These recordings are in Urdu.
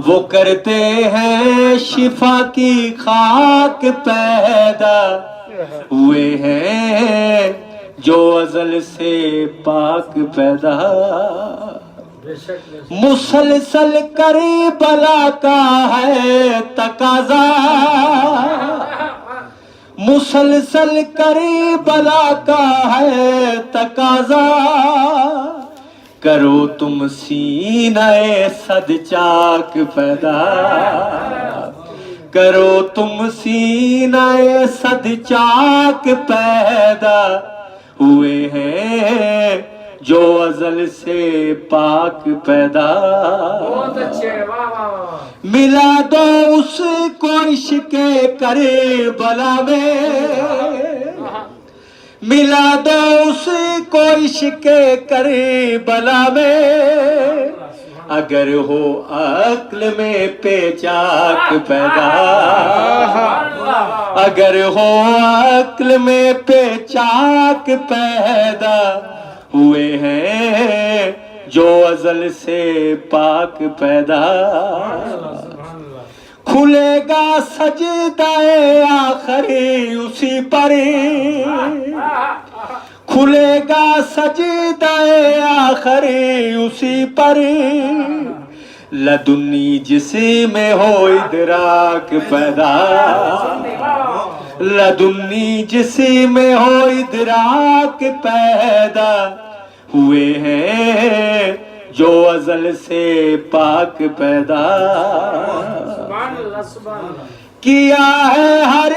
وہ کرتے ہیں شفا کی خاک پیدا ہوئے ہیں جو ازل سے پاک پیدا مسلسل کربلا کا ہے تقاضا مسلسل کربلا کا ہے تقاضا کرو تم سینہ صد چاک پیدا کرو تم سینہ صد چاک پیدا ہوئے ہیں جو ازل سے پاک پیدا ملا دو اس کو عشق کربلا میں ملا دو اس کو عشق کربلا میں اگر ہو عقل میں پیچاک پیدا اگر ہو عقل میں پیچاک پیدا ہوئے ہیں جو ازل سے پاک پیدا کھلے گا سجدہ آخری اسی پر کھلے گا سجدہ آخری اسی پر لدنی جس میں ہو ادراک پیدا لدنی جس میں ہو ادراک پیدا ہوئے ہیں جو ازل سے پاک پیدا کیا ہے ہر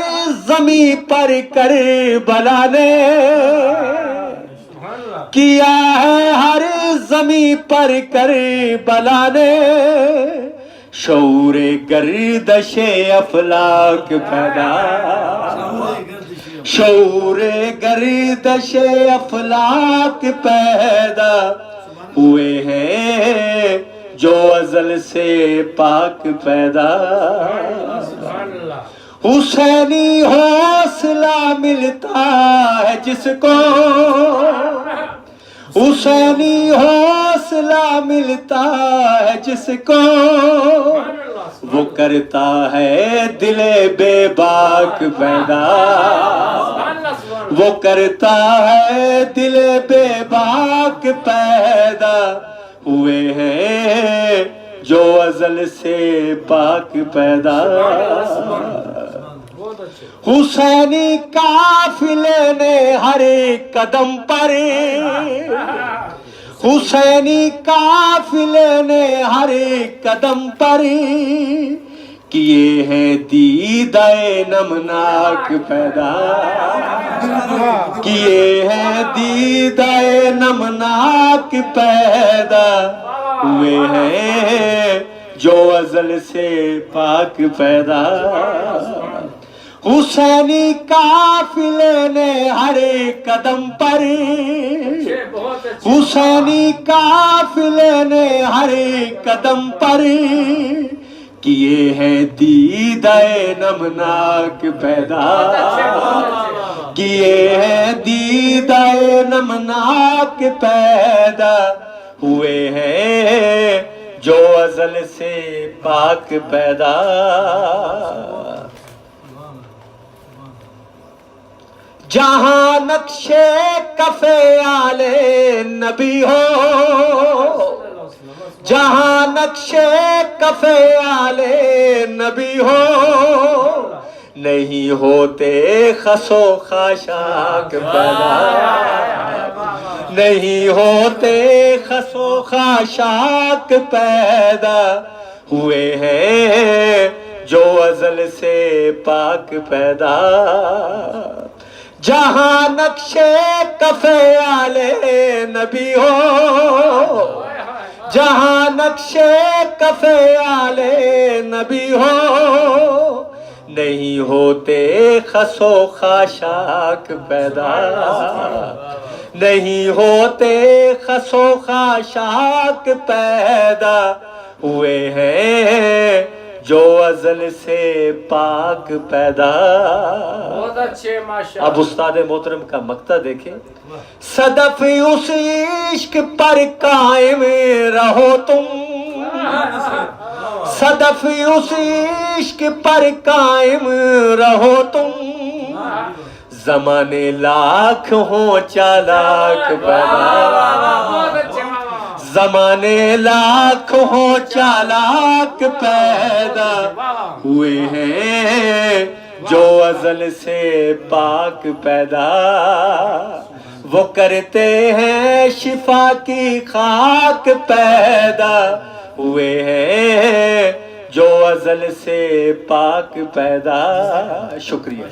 زمین پر کربلا نے کیا ہے ہر زمین پر کربلا نے شعور گردش افلاک پیدا شعور گردش افلاک پیدا ہوئے ہیں جو ازل سے پاک پیدا حسینی حوصلہ ملتا ہے جس کو حسینی حوصلہ ملتا ہے جس کو وہ کرتا ہے دل بے باک پیدا وہ کرتا ہے دل بے باک پیدا ہوئے ہیں جو ازل سے پاک پیدا حسینی قافلے نے ہر ایک قدم پر حسینی قافلے نے ہر ایک قدم پر کیے ہیں دیدہ نمناک پیدا کیے ہیں دیدہ نمناک پیدا ہوئے ہیں جو ازل سے پاک پیدا حسینی قافلے نے ہر ایک قدم پر حسینی قافلے نے ہر ایک قدم پر کیے ہیں دیدہ نمناک پیدا کیے ہیں دیدہ نمناک پیدا ہوئے ہیں جو ازل سے پاک پیدا جہاں نقشے کفے آلے نبی ہو جہاں نقشے کفے آلے نبی ہو نہیں ہوتے خس و خاشاک پیدا نہیں ہوتے خس و خاشاک پیدا ہوئے ہیں جو ازل سے پاک پیدا جہاں نقشے کفے آلے نبی ہو جہاں نقشے کفے آلے نبی ہو نہیں ہوتے خس و خاشاک پیدا نہیں ہوتے خس و خاشاک پیدا ہوئے ہیں جو ازل سے پاک پیدا. بہت اچھے ماشاءاللہ. اب استاد محترم کا مقطع دیکھیں. صدف اس عشق پر قائم رہو تم, صدف اس عشق پر قائم رہو تم، زمانے لاکھ ہوں چالاک پیدا، بہت اچھے ماما، زمانے لاکھ ہوں چالاک پیدا ہوئے ہیں جو ازل سے پاک پیدا، وہ کرتے ہیں شفا کی خاک پیدا ہوئے ہیں جو ازل سے پاک پیدا۔ شکریہ۔